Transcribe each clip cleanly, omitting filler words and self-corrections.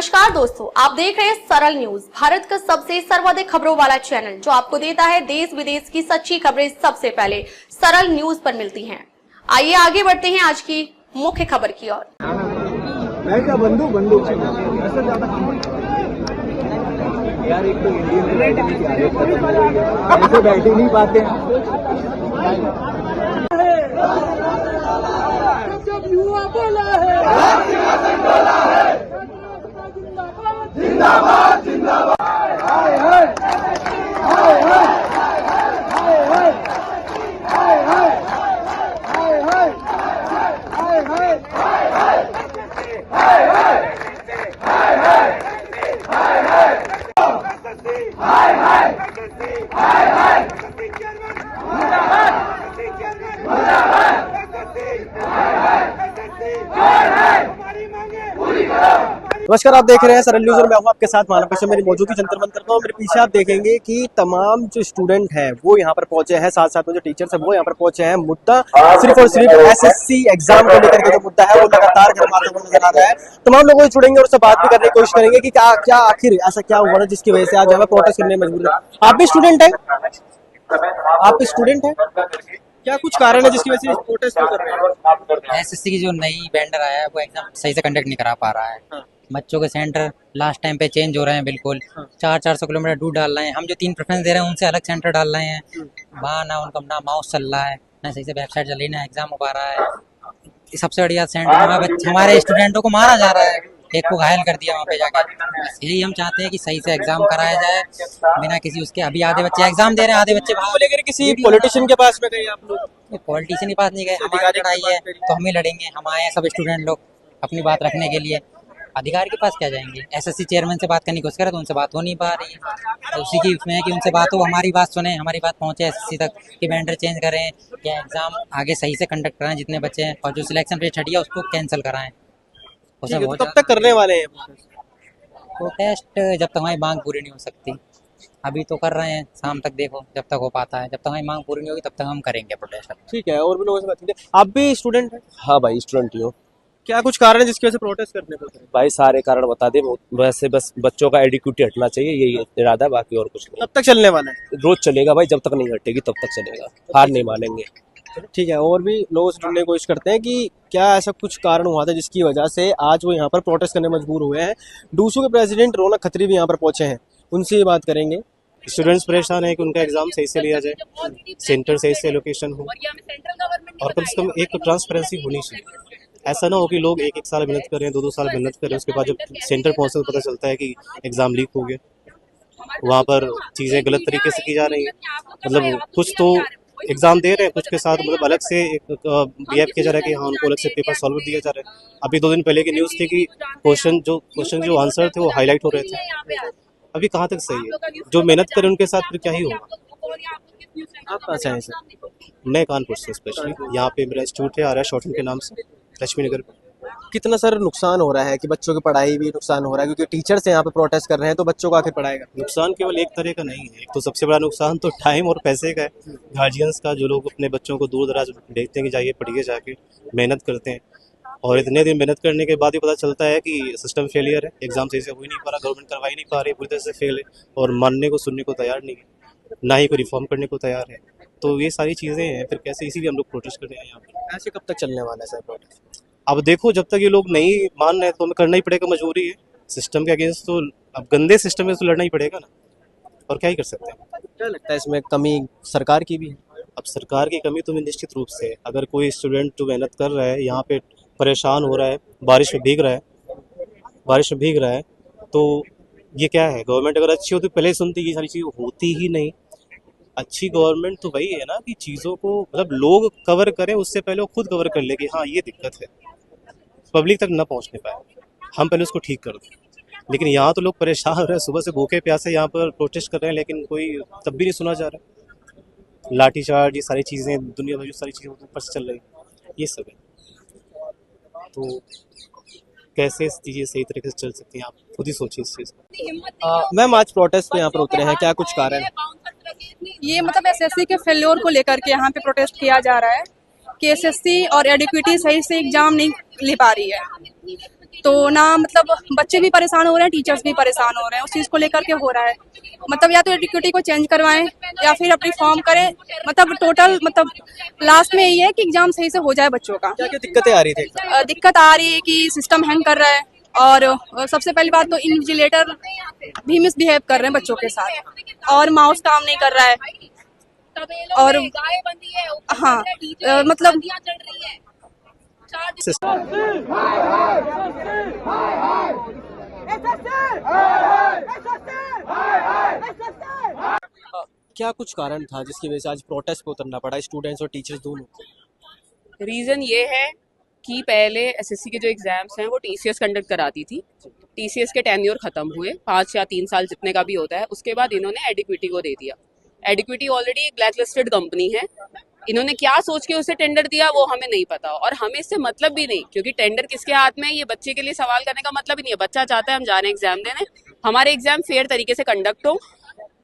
नमस्कार दोस्तों, आप देख रहे हैं सरल न्यूज, भारत का सबसे सर्वाधिक खबरों वाला चैनल जो आपको देता है देश विदेश की सच्ची खबरें सबसे पहले सरल न्यूज पर मिलती हैं। आइए आगे बढ़ते हैं आज की मुख्य खबर की ओर। यार एक तो ऐसे बैठ ही नहीं पाते। जब युवा बोला है जिंदाबाद जिंदाबाद। हाय हाय हाय हाय हाय हाय हाय हाय हाय हाय हाय हाय हाय नमस्कार, आप देख रहे हैं सरल न्यूज और मैं हूं आपके साथ मानव कश्यप। मेरी मौजूदगी जंतर मंतर पर। मेरे पीछे आप देखेंगे कि तमाम जो स्टूडेंट हैं वो यहाँ पर पहुंचे हैं, साथ साथ में जो टीचर्स हैं वो यहाँ पर पहुंचे हैं। मुद्दा सिर्फ और सिर्फ एसएससी एग्जाम को लेकर के जो मुद्दा है वो लगातार गर्माते हुए नजर आ रहा है। तमाम लोगों से जुड़ेंगे और उससे बात भी करने की कोशिश करेंगे कि क्या आखिर ऐसा क्या हुआ है जिसकी वजह से आज हमें प्रोटेस्ट करने में मजबूर है। आप भी स्टूडेंट हैं? आप स्टूडेंट हैं? क्या कुछ कारण है जिसकी वजह से प्रोटेस्ट कर रहे हैं? एसएससी की जो नई वेंडर आया है वो एग्जाम सही से कंडक्ट नहीं करा पा रहा है। बच्चों के सेंटर लास्ट टाइम पे चेंज हो रहे हैं, बिल्कुल 400 किलोमीटर दूर डाल रहे हैं। हम जो 3 प्रेफरेंस दे रहे हैं उनसे अलग सेंटर डाल रहे हैं। वहाँ ना उनका ना माउस चल रहा है, ना सही से वेबसाइट चल रही, ना एग्जाम हो पा रहा है। सबसे बढ़िया सेंटर हमारे स्टूडेंटों को मारा जा रहा है, एक को घायल कर दिया वहाँ पे जाकर। यही हम चाहते हैं कि सही से एग्जाम कराया जाए बिना किसी उसके। अभी आधे बच्चे एग्जाम दे रहे हैं, आधे बच्चे वहाँ लेकर किसी पॉलिटिशियन के पास में गए आप लोग? पॉलिटिशियन के पास नहीं गए, हमारी लड़ाई है तो हम ही लड़ेंगे। हम आए हैं सब स्टूडेंट लोग अपनी बात रखने के लिए। अधिकारी के पास क्या जाएंगे? एसएससी चेयरमैन से बात करने की कोशिश करे तो उनसे बात हो नहीं पा रही है। तो उसी की उसमें है कि उनसे बात हो, हमारी बात सुने, हमारी बात पहुंचे एसएससी तक कि वेंडर चेंज करें या एग्जाम आगे सही से कंडक्ट कराएं जितने बच्चे हैं, और जो सिलेक्शन रेट हटिया उसको कैंसिल कराएं। तो कब तक करने वाले हैं प्रोटेस्ट? जब तक हमारी मांग पूरी नहीं हो सकती। अभी तो कर रहे हैं, शाम तक देखो जब तक हो पाता है। जब तक हमारी मांग पूरी नहीं होगी तब तक हम करेंगे प्रोटेस्ट। ठीक है, और भी लोगों से बात कीजिए। आप भी स्टूडेंट हैं? हाँ भाई, स्टूडेंट ही हूँ। क्या कुछ कारण है जिसकी वजह से प्रोटेस्ट करने को? भाई सारे कारण बता दे। वैसे बस बच्चों का एडिक्यूटी हटना चाहिए, यही इरादा है, बाकी और कुछ नहीं। कब तक चलने वाला है? रोज चलेगा भाई, जब तक नहीं हटेगी तब तक चलेगा, हार नहीं मानेंगे। ठीक है, और भी लोगों से जुड़ने की कोशिश करते हैं कि क्या ऐसा कुछ कारण हुआ था जिसकी वजह से आज वो यहाँ पर प्रोटेस्ट करने मजबूर हुए हैं। डूसू के प्रेसिडेंट रौनक खत्री भी यहाँ पर पहुंचे हैं, उनसे ये बात करेंगे। स्टूडेंट्स परेशान है कि उनका एग्जाम सही से लिया जाए, सेंटर सही से लोकेशन हो, और कम से कम एक ट्रांसपेरेंसी होनी चाहिए। ऐसा ना हो कि लोग एक साल मेहनत करें, 2 साल मेहनत करें, उसके बाद जब सेंटर पहुंचते तो पता चलता है कि एग्जाम लीक हो गया, वहाँ पर चीज़ें गलत तरीके से की जा रही हैं। मतलब कुछ तो एग्जाम दे रहे हैं, कुछ के साथ मतलब अलग से बिहेव किया जा रहा है कि हाँ उनको अलग से पेपर सॉल्व दिया जा रहा है। अभी 2 दिन पहले की न्यूज़ थी कि क्वेश्चन जो आंसर थे वो हाईलाइट हो रहे थे। अभी कहाँ तक सही है? जो मेहनत करे उनके साथ फिर क्या ही होगा। आप कहाँ से आए सर? मैं कानपुर से, स्पेशली यहाँ पे मेरा इंस्टीट्यूट है, आर्या शॉर्टन के नाम से, लक्ष्मी नगर पे। कितना सर नुकसान हो रहा है कि बच्चों की पढ़ाई भी नुकसान हो रहा है, क्योंकि टीचर्स यहाँ पे प्रोटेस्ट कर रहे हैं, तो बच्चों को आखिर पढ़ाएगा? नुकसान केवल एक तरह का नहीं है। एक तो सबसे बड़ा नुकसान तो टाइम और पैसे का है, गार्जियंस का, जो लोग अपने बच्चों को दूर दराज भेजते हैं कि जाइए पढ़िए, जाके मेहनत करते हैं, और इतने दिन मेहनत करने के बाद ही पता चलता है कि सिस्टम फेलियर है, एग्जाम सही से हो ही नहीं पा रहा, गवर्नमेंट करवा ही नहीं पा रही, पूरी तरह से फेल है, और मानने को सुनने को तैयार नहीं है, ना ही कोई रिफॉर्म करने को तैयार है। तो ये सारी चीज़ें हैं, फिर कैसे, इसीलिए हम लोग प्रोटेस्ट कर रहे हैं यहाँ पर। ऐसे कब तक चलने वाला है सर प्रोटेस्ट? अब देखो, जब तक ये लोग नहीं मान रहे तो हमें करना ही पड़ेगा, मजबूरी है। सिस्टम के अगेंस्ट तो, अब गंदे सिस्टम में तो लड़ना ही पड़ेगा ना, और क्या ही कर सकते हैं। क्या लगता है इसमें कमी सरकार की भी है? अब सरकार की कमी तो निश्चित रूप से, अगर कोई स्टूडेंट जो मेहनत कर रहा है, यहाँ पे परेशान हो रहा है, बारिश में भीग रहा है, तो ये क्या है? गवर्नमेंट अगर अच्छी होती पहले सुनती, ये सारी चीज़ होती ही नहीं। अच्छी गवर्नमेंट तो वही है ना कि चीज़ों को मतलब लोग कवर करें, उससे पहले वो खुद कवर कर ले कि हाँ ये दिक्कत है, पब्लिक तक ना पहुँचने पाए, हम पहले उसको ठीक कर दें। लेकिन यहाँ तो लोग परेशान हो रहे हैं, सुबह से भूखे प्यासे यहाँ पर प्रोटेस्ट कर रहे हैं, लेकिन कोई तब भी नहीं सुना जा रहा। लाठीचार्ज, ये सारी चीज़ें, दुनिया भर जो सारी चीज़ें ऊपर से चल रही, ये सब है। तो कैसे चीज़ें सही तरीके से चल सकती हैं, आप खुद ही सोचिए इस चीज़ को। मैम, आज प्रोटेस्ट पे यहाँ पर उतरे हैं, क्या कुछ कारण है? ये मतलब एसएससी के फेल्योर को लेकर के यहाँ पे प्रोटेस्ट किया जा रहा है कि एसएससी और एडिक्विटी सही से एग्जाम नहीं ले पा रही है। तो ना मतलब बच्चे भी परेशान हो रहे हैं, टीचर्स भी परेशान हो रहे हैं, उस चीज को लेकर के हो रहा है। मतलब या तो एडुकेटी को चेंज करवाएं या फिर अपनी फॉर्म करें। मतलब टोटल मतलब लास्ट में यही है कि एग्जाम सही से हो जाए बच्चों का। क्या क्या दिक्कतें आ रही थी? दिक्कत आ रही है कि सिस्टम हैंग कर रहा है, और सबसे पहली बात तो इन्विजिलेटर भी मिसबिहेव कर रहे हैं बच्चों के साथ, और माउस काम नहीं कर रहा है। और हाँ मतलब क्या कुछ कारण था जिसकी वजह से आज प्रोटेस्ट पे उतरना पड़ा स्टूडेंट्स और टीचर्स दोनों को? रीज़न ये है कि पहले एसएससी के जो एग्जाम्स हैं वो टीसीएस कंडक्ट कराती थी। टीसीएस के टेन्योर खत्म हुए, 5 या 3 साल जितने का भी होता है, उसके बाद इन्होंने एडिक्विटी को दे दिया। एडिक्विटी ऑलरेडी एक ब्लैक लिस्टेड कंपनी है। इन्होंने क्या सोच के उसे टेंडर दिया वो हमें नहीं पता, और हमें इससे मतलब भी नहीं, क्योंकि टेंडर किसके हाथ में है ये बच्चे के लिए सवाल करने का मतलब ही नहीं है। बच्चा चाहता है हम जा रहे हैं एग्जाम देने, हमारे एग्जाम फेयर तरीके से कंडक्ट हो,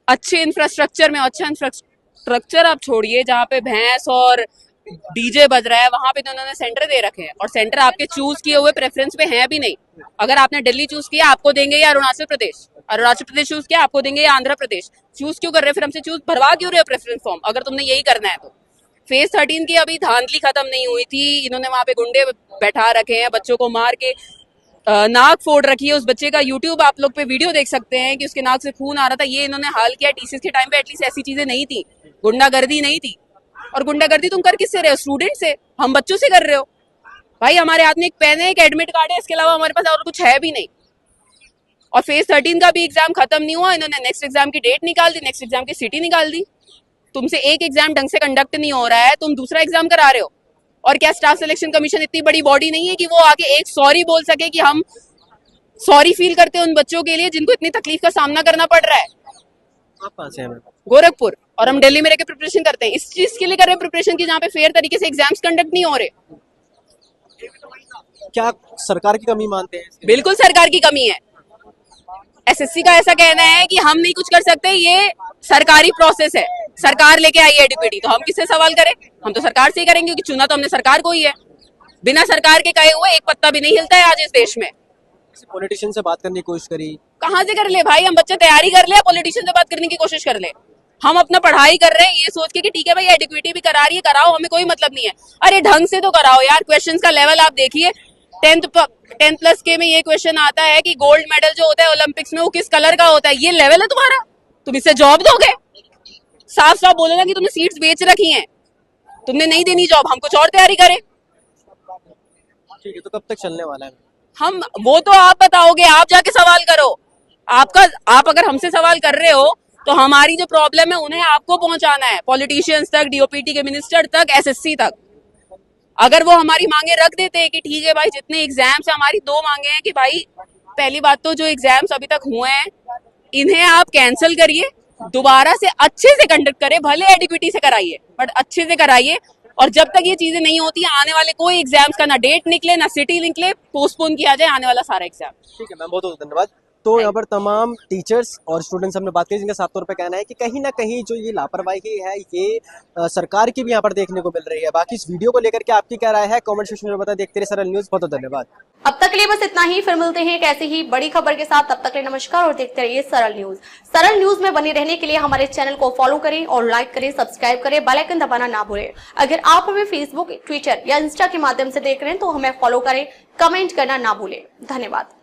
अच्छे इंफ्रास्ट्रक्चर में। अच्छा इंफ्रास्ट्रक्चर आप छोड़िए, जहाँ पे भैंस और डीजे बज रहा है वहां पे तो उन्होंने सेंटर दे रखे हैं, और सेंटर आपके चूज किए हुए प्रेफरेंस पे हैं भी नहीं। अगर आपने दिल्ली चूज किया आपको देंगे या अरुणाचल प्रदेश, अरुणाचल प्रदेश चूज किया आपको देंगे या आंध्र प्रदेश। चूज क्यों कर रहे हो? फिर हमसे चूज भरवा क्यों रहे हो प्रेफरेंस फॉर्म, अगर तुमने यही करना है तो। फेज 13 की अभी धांधली खत्म नहीं हुई थी, इन्होंने वहां पे गुंडे बैठा रखे हैं, बच्चों को मार के नाक फोड़ रखी है। उस बच्चे का यूट्यूब आप लोग पे वीडियो देख सकते हैं कि उसके नाक से खून आ रहा था, ये इन्होंने हाल किया। टीसीएस के टाइम पे एटलीस्ट ऐसी चीजें नहीं थी, गुंडागर्दी नहीं थी। और गुंडागर्दी तुम कर किससे रहे हो? स्टूडेंट से, हम बच्चों से कर रहे हो। भाई हमारे हाथ में एक पेन है, एक एडमिट कार्ड है, इसके अलावा हमारे पास और कुछ है भी नहीं। और फेज 13 का भी एग्जाम खत्म नहीं हुआ, इन्होंने नेक्स्ट एग्जाम की डेट निकाल दी, नेक्स्ट एग्जाम की सिटी निकाल दी। तुमसे एक एग्जाम ढंग से कंडक्ट नहीं हो रहा है, तुम दूसरा एग्जाम करा रहे हो। और क्या स्टाफ सिलेक्शन कमीशन इतनी बड़ी बॉडी नहीं है कि वो आके एक सॉरी बोल सके कि हम सॉरी फील करते हैं उन बच्चों के लिए जिनको इतनी तकलीफ का सामना करना पड़ रहा है? आप कहाँ से हैं? गोरखपुर, और हम दिल्ली में रहकर प्रिपरेशन करते हैं। इस चीज के लिए कर रहे हैं प्रिपरेशन की जहाँ पे फेयर तरीके से एग्जाम्स कंडक्ट नहीं हो रहे। क्या सरकार की कमी मानते हैं? बिल्कुल सरकार की कमी है। एसएससी का ऐसा कहना है कि हम नहीं कुछ कर सकते, ये सरकारी प्रोसेस है, सरकार लेके आई है एडुकेटी, तो हम किससे सवाल करें? हम तो सरकार से ही करेंगे, क्योंकि चुना तो हमने सरकार को ही है। बिना सरकार के कहे हुए एक पत्ता भी नहीं हिलता है आज इस देश में। पॉलिटिशियन से बात करने की कोशिश करी? कहाँ से कर ले भाई, हम बच्चे तैयारी कर ले या पॉलिटिशियन से बात करने की कोशिश कर ले? हम अपना पढ़ाई कर रहे हैं ये सोच के कि ठीक है भाई एडुकेटी भी करा रही है, कराओ, हमें कोई मतलब नहीं है। अरे ढंग से तो कराओ यार। क्वेश्चंस का लेवल आप देखिए, 10+ के में ये क्वेश्चन आता है कि गोल्ड मेडल जो होता है ओलंपिक्स में वो किस कलर का होता है। ये लेवल है तुम्हारा? तुम इससे जॉब दोगे? साफ साफ बोलो ना कि तुमने सीट्स बेच रखी हैं, तुमने नहीं देनी जॉब, हम कुछ और तैयारी करें। ठीक है, तो कब तक चलने वाला है? हम वो तो आप बताओगे, आप जाके सवाल करो। आप अगर हमसे सवाल कर रहे हो तो हमारी जो प्रॉब्लम है उन्हें आपको पहुंचाना है, पॉलिटिशियंस तक, डीओपीटी के मिनिस्टर तक, एसएससी तक। अगर वो हमारी मांगे रख देते हैं कि ठीक है भाई जितने एग्जाम्स है, हमारी 2 मांगे हैं कि भाई पहली बात तो जो एग्जाम्स अभी तक हुए हैं इन्हें आप कैंसिल करिए, दोबारा से अच्छे से कंडक्ट करें, भले एडुकेटी से कराइए बट अच्छे से कराइए। और जब तक ये चीजें नहीं होती आने वाले कोई एग्जाम्स का ना डेट निकले ना सिटी निकले, पोस्टपोन किया जाए आने वाला सारा एग्जाम। ठीक है मैम, बहुत बहुत धन्यवाद। तो यहाँ पर तमाम टीचर्स और स्टूडेंट्स हमने बात की जिनका साफ तौर पे कहना है कि कहीं ना कहीं जो ये लापरवाही है ये सरकार की भी यहाँ पर देखने को मिल रही है। बाकी इस वीडियो को लेकर के आपकी क्या राय है कमेंट सेक्शन में बताएं। देखते रहिए सरल न्यूज। बहुत बहुत धन्यवाद। अब तक के लिए बस इतना ही, फिर मिलते हैं एक ऐसी ही बड़ी खबर के साथ। तब तक के लिए नमस्कार और देखते रहिए सरल न्यूज। सरल न्यूज में बने रहने के लिए हमारे चैनल को फॉलो करें और लाइक करें, सब्सक्राइब करें, बेल आइकन दबाना ना भूलें। अगर आप हमें फेसबुक, ट्विटर या इंस्टा के माध्यम से देख रहे हैं तो हमें फॉलो करें, कमेंट करना ना भूलें। धन्यवाद।